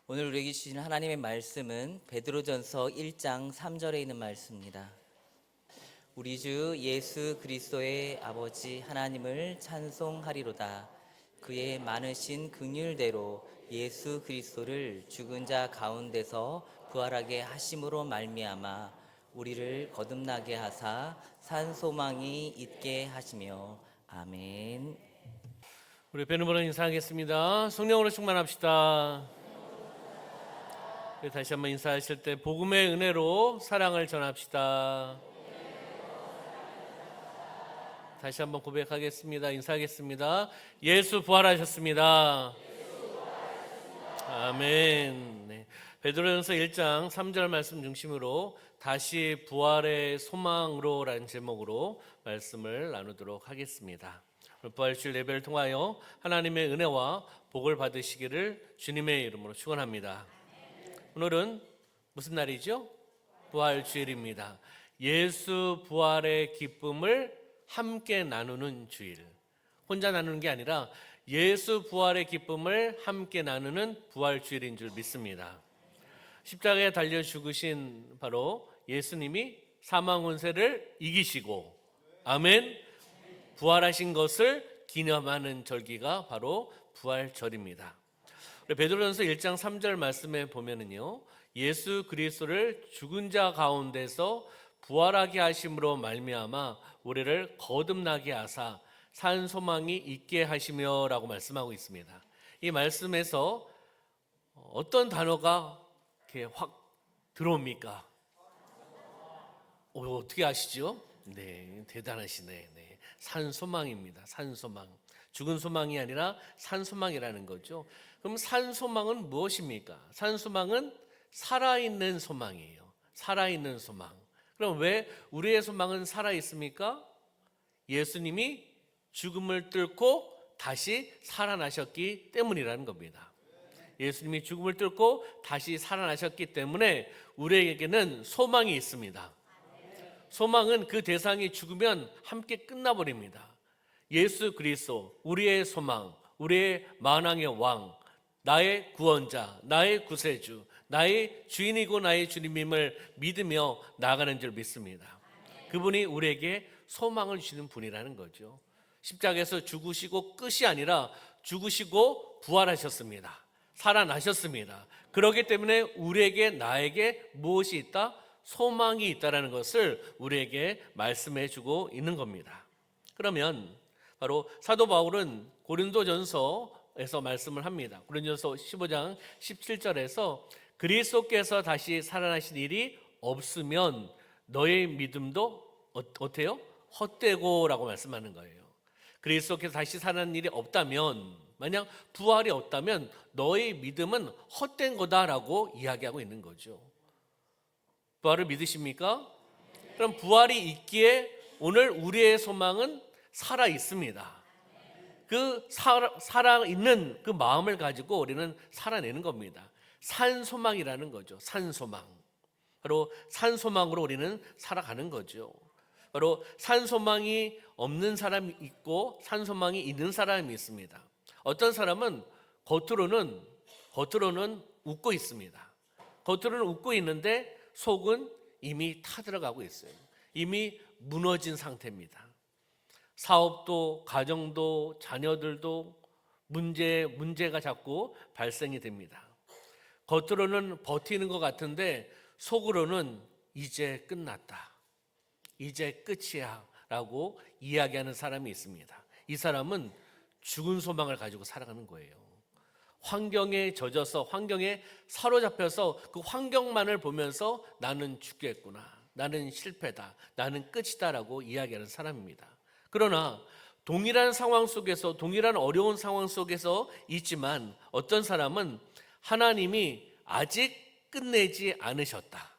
오늘 우리에게 주신 하나님의 말씀은 베드로전서 1장 3절에 있는 말씀입니다. 우리 주 예수 그리스도의 아버지 하나님을 찬송하리로다. 그의 많으신 긍휼대로 예수 그리스도를 죽은 자 가운데서 부활하게 하심으로 말미암아 우리를 거듭나게 하사 산 소망이 있게 하시며. 아멘. 우리 배누보는 인사하겠습니다. 성령으로 충만합시다. 다시 한번 인사하실 때 복음의 은혜로 사랑을 전합시다. 다시 한번 고백하겠습니다. 인사하겠습니다. 예수 부활하셨습니다. 아멘. 네. 베드로전서 1장 3절 말씀 중심으로 다시 부활의 소망으로 라는 제목으로 말씀을 나누도록 하겠습니다. 부활주일 예배를 통하여 하나님의 은혜와 복을 받으시기를 주님의 이름으로 축원합니다. 오늘은 무슨 날이죠? 부활주일입니다. 예수 부활의 기쁨을 함께 나누는 주일. 혼자 나누는 게 아니라 예수 부활의 기쁨을 함께 나누는 부활주일인 줄 믿습니다. 십자가에 달려 죽으신 바로 예수님이 사망 권세를 이기시고, 아멘, 부활하신 것을 기념하는 절기가 바로 부활절입니다. 베드로전서 1장 3절 말씀에 보면은요, 예수 그리스도를 죽은 자 가운데서 부활하게 하심으로 말미암아 우리를 거듭나게 하사 산 소망이 있게 하시며라고 말씀하고 있습니다. 이 말씀에서 어떤 단어가 이렇게 확 들어옵니까? 어떻게 아시죠? 네, 대단하시네. 네, 산 소망입니다. 산 소망. 죽은 소망이 아니라 산 소망이라는 거죠. 그럼 산 소망은 무엇입니까? 산 소망은 살아있는 소망이에요. 살아있는 소망. 그럼 왜 우리의 소망은 살아있습니까? 예수님이 죽음을 뚫고 다시 살아나셨기 때문이라는 겁니다. 예수님이 죽음을 뚫고 다시 살아나셨기 때문에 우리에게는 소망이 있습니다. 소망은 그 대상이 죽으면 함께 끝나버립니다. 예수 그리스도, 우리의 소망, 우리의 만왕의 왕, 나의 구원자, 나의 구세주, 나의 주인이고 나의 주님임을 믿으며 나아가는 줄 믿습니다. 그분이 우리에게 소망을 주시는 분이라는 거죠. 십자가에서 죽으시고 끝이 아니라 죽으시고 부활하셨습니다. 살아나셨습니다. 그렇기 때문에 우리에게, 나에게 무엇이 있다? 소망이 있다는 것을 우리에게 말씀해 주고 있는 겁니다. 그러면 바로 사도 바울은 고린도전서에서 말씀을 합니다. 고린도전서 15장 17절에서 그리스도께서 다시 살아나신 일이 없으면 너의 믿음도 어때요? 헛되고 라고 말씀하는 거예요. 그리스도께서 다시 살아난 일이 없다면, 만약 부활이 없다면 너의 믿음은 헛된 거다라고 이야기하고 있는 거죠. 부활을 믿으십니까? 그럼 부활이 있기에 오늘 우리의 소망은 살아 있습니다. 그 살아있는 그 마음을 가지고 우리는 살아내는 겁니다. 산소망이라는 거죠. 산소망. 바로 산소망으로 우리는 살아가는 거죠. 바로 산소망이 없는 사람이 있고 산소망이 있는 사람이 있습니다. 어떤 사람은 겉으로는 웃고 있습니다. 겉으로는 웃고 있는데 속은 이미 타들어가고 있어요. 이미 무너진 상태입니다. 사업도, 가정도, 자녀들도 문제가 자꾸 발생이 됩니다. 겉으로는 버티는 것 같은데 속으로는 이제 끝났다, 이제 끝이야 라고 이야기하는 사람이 있습니다. 이 사람은 죽은 소망을 가지고 살아가는 거예요. 환경에 젖어서, 환경에 사로잡혀서 그 환경만을 보면서 나는 죽겠구나, 나는 실패다, 나는 끝이다 라고 이야기하는 사람입니다. 그러나 동일한 상황 속에서, 동일한 어려운 상황 속에서 있지만 어떤 사람은 하나님이 아직 끝내지 않으셨다,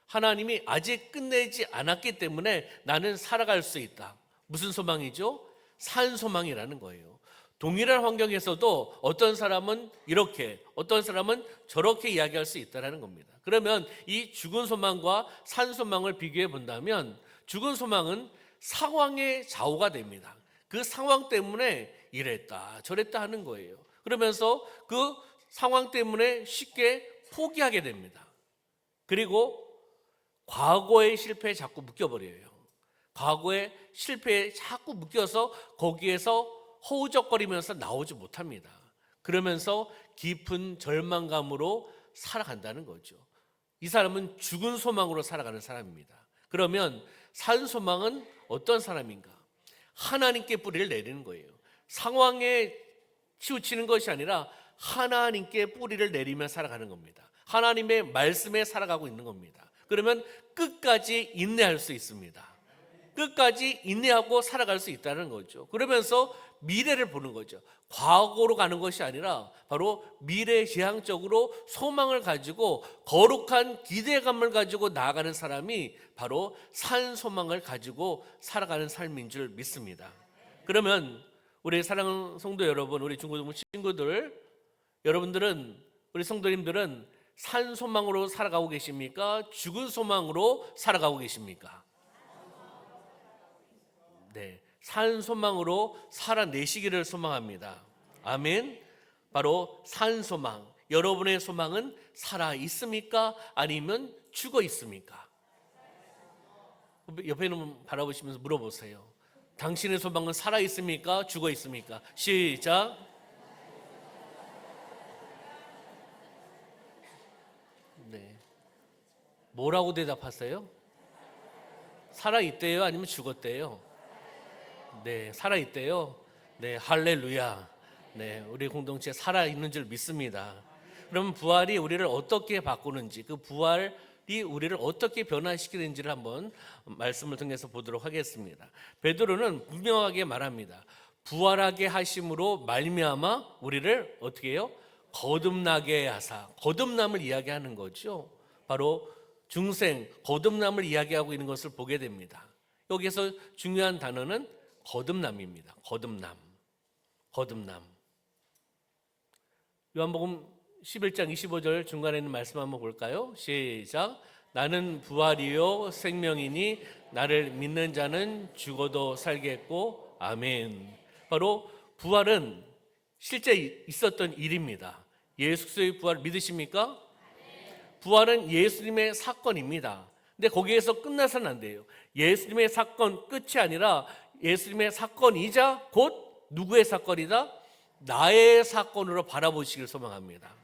하나님이 아직 끝내지 않았기 때문에 나는 살아갈 수 있다. 무슨 소망이죠? 산 소망이라는 거예요. 동일한 환경에서도 어떤 사람은 이렇게, 어떤 사람은 저렇게 이야기할 수 있다는 겁니다. 그러면 이 죽은 소망과 산 소망을 비교해 본다면 죽은 소망은 상황의 좌우가 됩니다. 그 상황 때문에 이랬다 저랬다 하는 거예요. 그러면서 그 상황 때문에 쉽게 포기하게 됩니다. 그리고 과거의 실패에 자꾸 묶여버려요. 과거의 실패에 자꾸 묶여서 거기에서 허우적거리면서 나오지 못합니다. 그러면서 깊은 절망감으로 살아간다는 거죠. 이 사람은 죽은 소망으로 살아가는 사람입니다. 그러면 산 소망은 어떤 사람인가? 하나님께 뿌리를 내리는 거예요. 상황에 치우치는 것이 아니라 하나님께 뿌리를 내리며 살아가는 겁니다. 하나님의 말씀에 살아가고 있는 겁니다. 그러면 끝까지 인내할 수 있습니다. 끝까지 인내하고 살아갈 수 있다는 거죠. 그러면서 미래를 보는 거죠. 과거로 가는 것이 아니라 바로 미래지향적으로 소망을 가지고 거룩한 기대감을 가지고 나아가는 사람이 바로 산 소망을 가지고 살아가는 삶인 줄 믿습니다. 그러면 우리 사랑하는 성도 여러분, 우리 중고등부 친구들, 여러분들은, 우리 성도님들은 산 소망으로 살아가고 계십니까? 죽은 소망으로 살아가고 계십니까? 네, 산 소망으로 살아내시기를 소망합니다. 아멘. 바로 산 소망. 여러분의 소망은 살아 있습니까? 아니면 죽어 있습니까? 옆에 있는 분 바라보시면서 물어보세요. 당신의 소망은 살아 있습니까? 죽어 있습니까? 시작. 네. 뭐라고 대답하세요? 살아 있대요? 아니면 죽었대요? 네, 살아 있대요. 네, 할렐루야. 네, 우리 공동체 살아 있는 줄 믿습니다. 그럼 부활이 우리를 어떻게 바꾸는지, 그 부활이 우리를 어떻게 변화시키는지를 한번 말씀을 통해서 보도록 하겠습니다. 베드로는 분명하게 말합니다. 부활하게 하심으로 말미암아 우리를 어떻게 해요? 거듭나게 하사. 거듭남을 이야기하는 거죠. 바로 중생, 거듭남을 이야기하고 있는 것을 보게 됩니다. 여기서 중요한 단어는 거듭남입니다. 거듭남. 거듭남. 요한복음 11장 25절 중간에 있는 말씀 한번 볼까요? 시작. 나는 부활이요 생명이니 나를 믿는 자는 죽어도 살겠고 아멘. 바로 부활은 실제 있었던 일입니다. 예수 그리스도의 부활 믿으십니까? 부활은 예수님의 사건입니다. 근데 거기에서 끝나서는 안 돼요. 예수님의 사건 끝이 아니라 예수님의 사건이자 곧 누구의 사건이다? 나의 사건으로 바라보시길 소망합니다.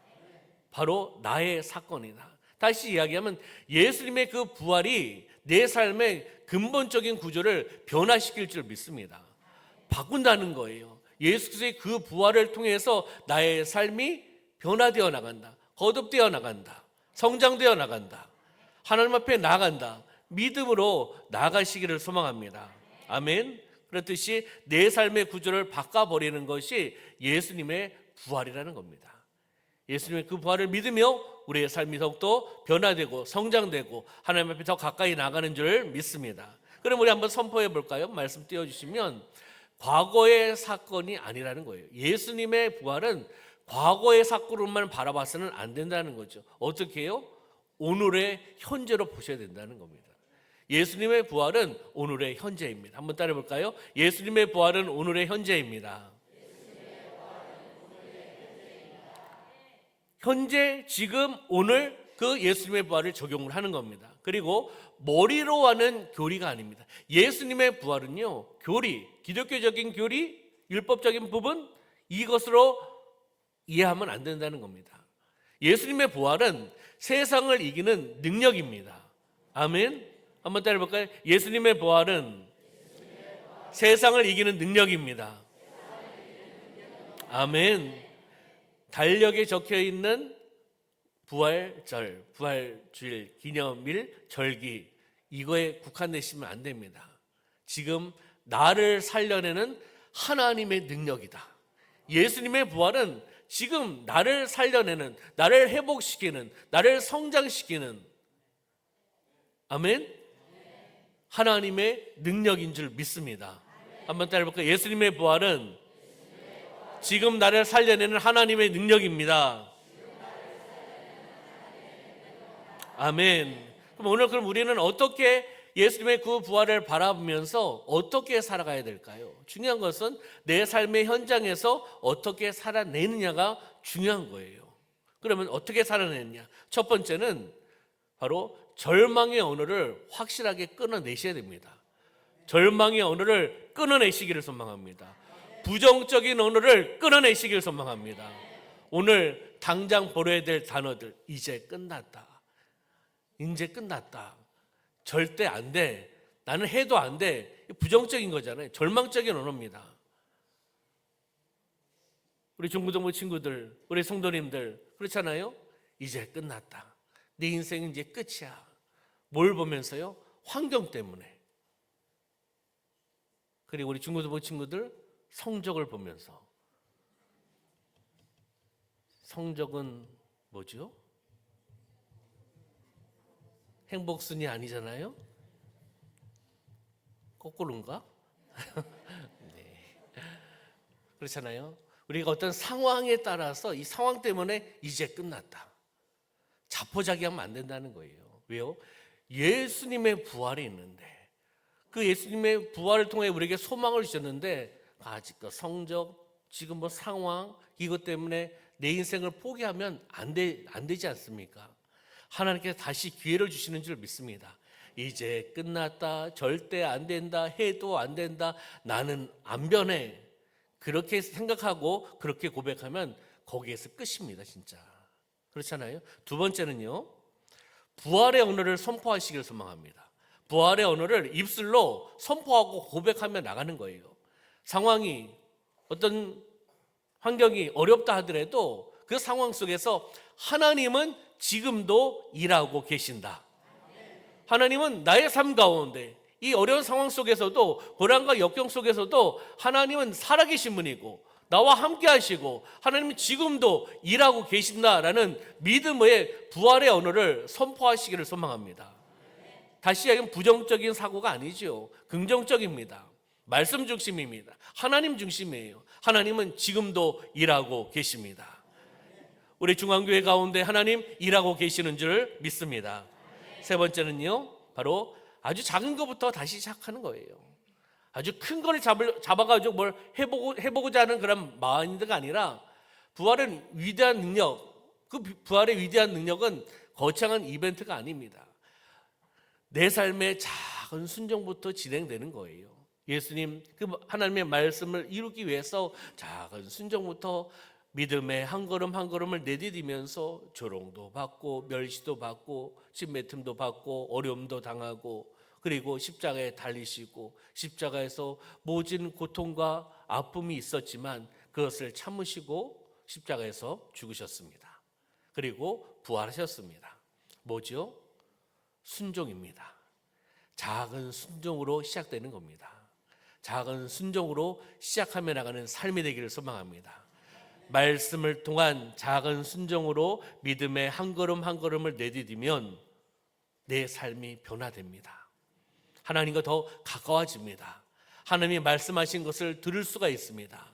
바로 나의 사건이다. 다시 이야기하면 예수님의 그 부활이 내 삶의 근본적인 구조를 변화시킬 줄 믿습니다. 바꾼다는 거예요. 예수 그리스도의 그 부활을 통해서 나의 삶이 변화되어 나간다. 거듭되어 나간다. 성장되어 나간다. 하나님 앞에 나아간다. 믿음으로 나아가시기를 소망합니다. 아멘. 그렇듯이 내 삶의 구조를 바꿔버리는 것이 예수님의 부활이라는 겁니다. 예수님의 그 부활을 믿으며 우리의 삶이 더욱더 변화되고 성장되고 하나님 앞에 더 가까이 나가는 줄 믿습니다. 그럼 우리 한번 선포해 볼까요? 말씀 띄워주시면 과거의 사건이 아니라는 거예요. 예수님의 부활은 과거의 사건으로만 바라봐서는 안 된다는 거죠. 어떻게 해요? 오늘의 현재로 보셔야 된다는 겁니다. 예수님의 부활은 오늘의 현재입니다. 한번 따라해 볼까요? 예수님의 부활은 오늘의 현재입니다. 현재, 지금, 오늘 그 예수님의 부활을 적용을 하는 겁니다. 그리고 머리로 하는 교리가 아닙니다. 예수님의 부활은요, 교리, 기독교적인 교리, 율법적인 부분, 이것으로 이해하면 안 된다는 겁니다. 예수님의 부활은 세상을 이기는 능력입니다. 아멘. 한번 따라해볼까요? 예수님의 부활은 세상을 이기는 능력입니다. 아멘. 달력에 적혀있는 부활절, 부활주일, 기념일, 절기, 이거에 국한되시면 안 됩니다. 지금 나를 살려내는 하나님의 능력이다. 예수님의 부활은 지금 나를 살려내는, 나를 회복시키는, 나를 성장시키는, 아멘, 하나님의 능력인 줄 믿습니다. 한번 따라해볼까요? 예수님의 부활은 지금 나를 살려내는 하나님의 능력입니다. 아멘. 그럼 우리는 어떻게 예수님의 그 부활을 바라보면서 어떻게 살아가야 될까요? 중요한 것은 내 삶의 현장에서 어떻게 살아내느냐가 중요한 거예요. 그러면 어떻게 살아내느냐? 첫 번째는 바로 절망의 언어를 확실하게 끊어내셔야 됩니다. 절망의 언어를 끊어내시기를 소망합니다. 부정적인 언어를 끊어내시기를 소망합니다. 오늘 당장 버려야 될 단어들, 이제 끝났다. 이제 끝났다. 절대 안 돼. 나는 해도 안 돼. 부정적인 거잖아요. 절망적인 언어입니다. 우리 중고등부 친구들, 우리 성도님들 그렇잖아요. 이제 끝났다. 내 인생은 이제 끝이야. 뭘 보면서요? 환경 때문에. 그리고 우리 중고등부 친구들 성적을 보면서. 성적은 뭐죠? 행복순위 아니잖아요. 거꾸로인가? 네. 그렇잖아요. 우리가 어떤 상황에 따라서 이 상황 때문에 이제 끝났다. 자포자기하면 안 된다는 거예요. 왜요? 예수님의 부활이 있는데 그 예수님의 부활을 통해 우리에게 소망을 주셨는데 아직 그 성적, 지금 뭐 상황 이것 때문에 내 인생을 포기하면 안 되지 않습니까? 하나님께서 다시 기회를 주시는 줄 믿습니다. 이제 끝났다. 절대 안 된다. 해도 안 된다. 나는 안 변해. 그렇게 생각하고 그렇게 고백하면 거기에서 끝입니다. 진짜. 그렇잖아요. 두 번째는요. 부활의 언어를 선포하시기를 소망합니다. 부활의 언어를 입술로 선포하고 고백하며 나가는 거예요. 상황이 어떤 환경이 어렵다 하더라도 그 상황 속에서 하나님은 지금도 일하고 계신다. 하나님은 나의 삶 가운데 이 어려운 상황 속에서도 고난과 역경 속에서도 하나님은 살아계신 분이고 나와 함께 하시고 하나님은 지금도 일하고 계신다라는 믿음의 부활의 언어를 선포하시기를 소망합니다. 다시 이야기하면 부정적인 사고가 아니죠. 긍정적입니다. 말씀 중심입니다. 하나님 중심이에요. 하나님은 지금도 일하고 계십니다. 우리 중앙교회 가운데 하나님 일하고 계시는 줄 믿습니다. 세 번째는요, 바로 아주 작은 것부터 다시 시작하는 거예요. 아주 큰 걸 잡아가지고 뭘 해보고자 하는 그런 마인드가 아니라 부활의 위대한 능력, 그 부활의 위대한 능력은 거창한 이벤트가 아닙니다. 내 삶의 작은 순종부터 진행되는 거예요. 예수님 그 하나님의 말씀을 이루기 위해서 작은 순종부터 믿음의 한 걸음 한 걸음을 내디디면서 조롱도 받고 멸시도 받고 침뱉음도 받고 어려움도 당하고 그리고 십자가에 달리시고 십자가에서 모진 고통과 아픔이 있었지만 그것을 참으시고 십자가에서 죽으셨습니다. 그리고 부활하셨습니다. 뭐죠? 순종입니다. 작은 순종으로 시작되는 겁니다. 작은 순종으로 시작하며 나가는 삶이 되기를 소망합니다. 말씀을 통한 작은 순종으로 믿음의 한 걸음 한 걸음을 내디디면 내 삶이 변화됩니다. 하나님과 더 가까워집니다. 하나님이 말씀하신 것을 들을 수가 있습니다.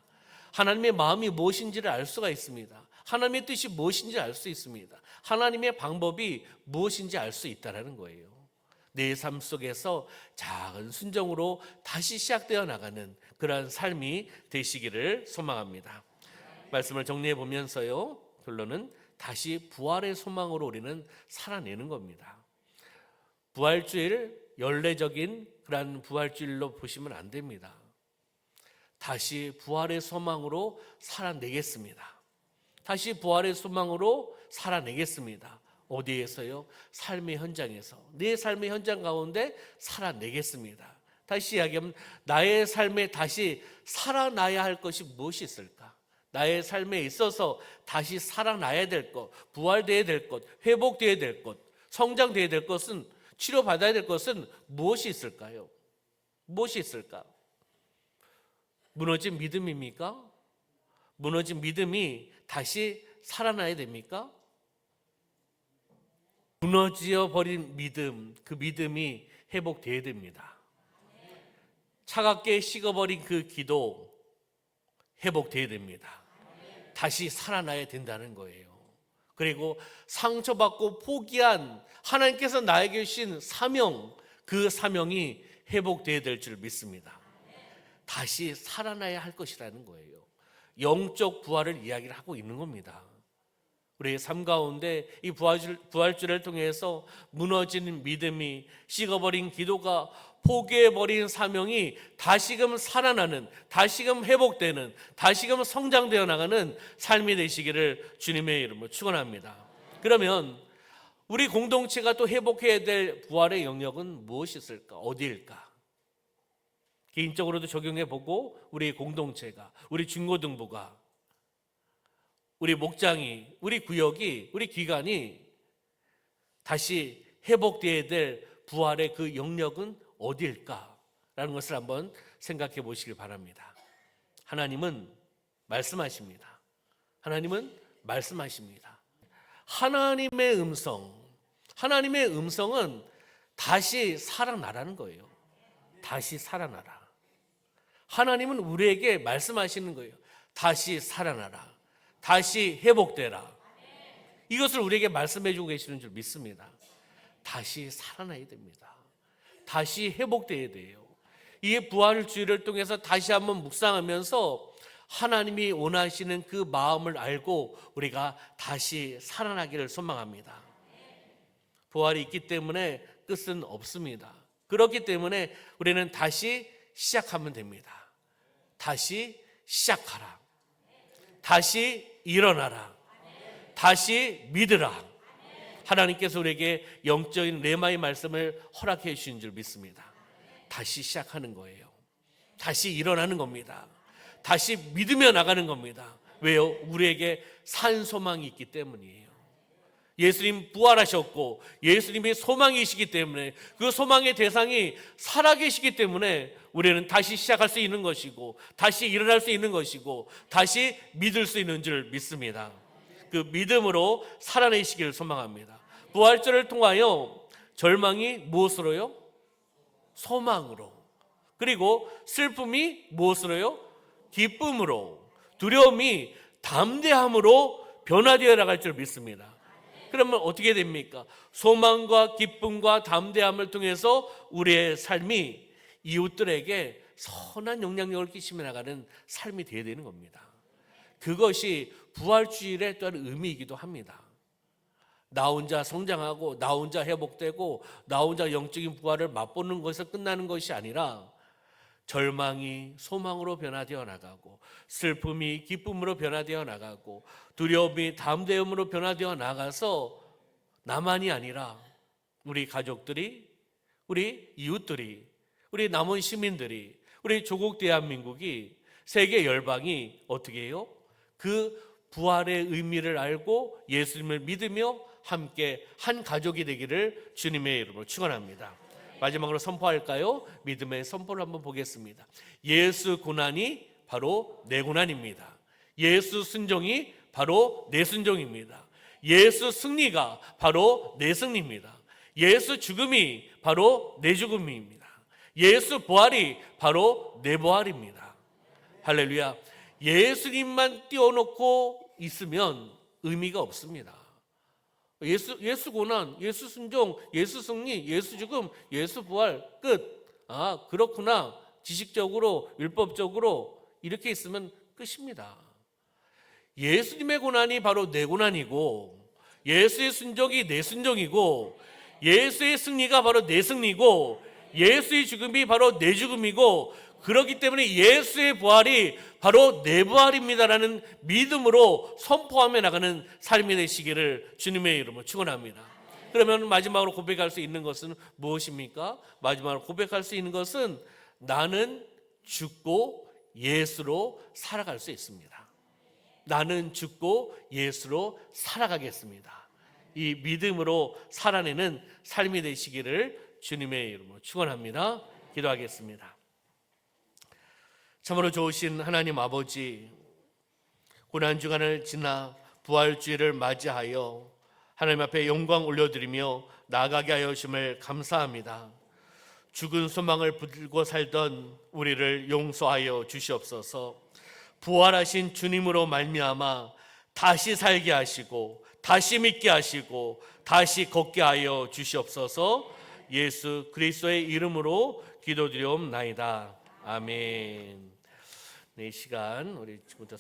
하나님의 마음이 무엇인지를 알 수가 있습니다. 하나님의 뜻이 무엇인지 알 수 있습니다. 하나님의 방법이 무엇인지 알 수 있다는 거예요. 내 삶 속에서 작은 순종으로 다시 시작되어 나가는 그러한 삶이 되시기를 소망합니다. 말씀을 정리해 보면서요, 결론은 다시 부활의 소망으로 우리는 살아내는 겁니다. 부활주일 연례적인 그러한 부활주일로 보시면 안 됩니다. 다시 부활의 소망으로 살아내겠습니다. 다시 부활의 소망으로 살아내겠습니다. 어디에서요? 삶의 현장에서, 내 삶의 현장 가운데 살아내겠습니다. 다시 이야기하면 나의 삶에 다시 살아나야 할 것이 무엇이 있을까? 나의 삶에 있어서 다시 살아나야 될 것, 부활되어야 될 것, 회복되어야 될 것, 성장되어야 될 것은, 치료받아야 될 것은 무엇이 있을까요? 무엇이 있을까? 무너진 믿음입니까? 무너진 믿음이 다시 살아나야 됩니까? 무너져 버린 믿음, 그 믿음이 회복되어야 됩니다. 차갑게 식어버린 그 기도 회복되어야 됩니다. 다시 살아나야 된다는 거예요. 그리고 상처받고 포기한 하나님께서 나에게 주신 사명, 그 사명이 회복되어야 될 줄 믿습니다. 다시 살아나야 할 것이라는 거예요. 영적 부활을 이야기를 하고 있는 겁니다. 우리의 삶 가운데 이 부활주를 통해서 무너진 믿음이, 식어버린 기도가, 포기해버린 사명이 다시금 살아나는, 다시금 회복되는, 다시금 성장되어 나가는 삶이 되시기를 주님의 이름으로 축원합니다. 그러면 우리 공동체가 또 회복해야 될 부활의 영역은 무엇이 있을까? 어디일까? 개인적으로도 적용해보고 우리 공동체가, 우리 중고등부가, 우리 목장이, 우리 구역이, 우리 기관이 다시 회복되어야 될 부활의 그 영역은 어디일까라는 것을 한번 생각해 보시길 바랍니다. 하나님은 말씀하십니다. 하나님은 말씀하십니다. 하나님의 음성은 다시 살아나라는 거예요. 다시 살아나라. 하나님은 우리에게 말씀하시는 거예요. 다시 살아나라. 다시 회복되라. 이것을 우리에게 말씀해 주고 계시는 줄 믿습니다. 다시 살아나야 됩니다. 다시 회복되어야 돼요. 이 부활주의를 통해서 다시 한번 묵상하면서 하나님이 원하시는 그 마음을 알고 우리가 다시 살아나기를 소망합니다. 부활이 있기 때문에 끝은 없습니다. 그렇기 때문에 우리는 다시 시작하면 됩니다. 다시 시작하라. 다시 일어나라. 다시 믿으라. 하나님께서 우리에게 영적인 레마의 말씀을 허락해 주신 줄 믿습니다. 다시 시작하는 거예요. 다시 일어나는 겁니다. 다시 믿으며 나가는 겁니다. 왜요? 우리에게 산 소망이 있기 때문이에요. 예수님 부활하셨고 예수님이 소망이시기 때문에, 그 소망의 대상이 살아계시기 때문에 우리는 다시 시작할 수 있는 것이고, 다시 일어날 수 있는 것이고, 다시 믿을 수 있는 줄 믿습니다. 그 믿음으로 살아내시기를 소망합니다. 부활절을 통하여 절망이 무엇으로요? 소망으로. 그리고 슬픔이 무엇으로요? 기쁨으로. 두려움이 담대함으로 변화되어 나갈 줄 믿습니다. 그러면 어떻게 됩니까? 소망과 기쁨과 담대함을 통해서 우리의 삶이 이웃들에게 선한 영향력을 끼치며 나가는 삶이 되어야 되는 겁니다. 그것이 부활주일의 또한 의미이기도 합니다. 나 혼자 성장하고 나 혼자 회복되고 나 혼자 영적인 부활을 맛보는 것에서 끝나는 것이 아니라, 절망이 소망으로 변화되어 나가고, 슬픔이 기쁨으로 변화되어 나가고, 두려움이 담대함으로 변화되어 나가서 나만이 아니라 우리 가족들이, 우리 이웃들이, 우리 남은 시민들이, 우리 조국 대한민국이, 세계 열방이 어떻게 해요? 그 부활의 의미를 알고 예수님을 믿으며 함께 한 가족이 되기를 주님의 이름으로 축원합니다. 마지막으로 선포할까요? 믿음의 선포를 한번 보겠습니다. 예수 고난이 바로 내 고난입니다. 예수 순종이 바로 내 순종입니다. 예수 승리가 바로 내 승리입니다. 예수 죽음이 바로 내 죽음입니다. 예수 부활이 바로 내 부활입니다. 할렐루야. 예수님만 띄워놓고 있으면 의미가 없습니다. 예수 고난, 예수 순종, 예수 승리, 예수 죽음, 예수 부활, 끝. 아, 그렇구나. 지식적으로, 율법적으로 이렇게 있으면 끝입니다. 예수님의 고난이 바로 내 고난이고, 예수의 순종이 내 순종이고, 예수의 승리가 바로 내 승리고, 예수의 죽음이 바로 내 죽음이고, 그렇기 때문에 예수의 부활이 바로 내 부활입니다라는 믿음으로 선포하며 나가는 삶이 되시기를 주님의 이름으로 축원합니다. 그러면 마지막으로 고백할 수 있는 것은 무엇입니까? 마지막으로 고백할 수 있는 것은 나는 죽고 예수로 살아갈 수 있습니다. 나는 죽고 예수로 살아가겠습니다. 이 믿음으로 살아내는 삶이 되시기를 주님의 이름으로 축원합니다. 기도하겠습니다. 참으로 좋으신 하나님 아버지, 고난주간을 지나 부활주일을 맞이하여 하나님 앞에 영광 올려드리며 나아가게 하여 주심을 감사합니다. 죽은 소망을 붙들고 살던 우리를 용서하여 주시옵소서. 부활하신 주님으로 말미암아 다시 살게 하시고 다시 믿게 하시고 다시 걷게 하여 주시옵소서. 예수 그리스도의 이름으로 기도드리옵나이다. 아멘. 네, 이 시간 우리 지금부터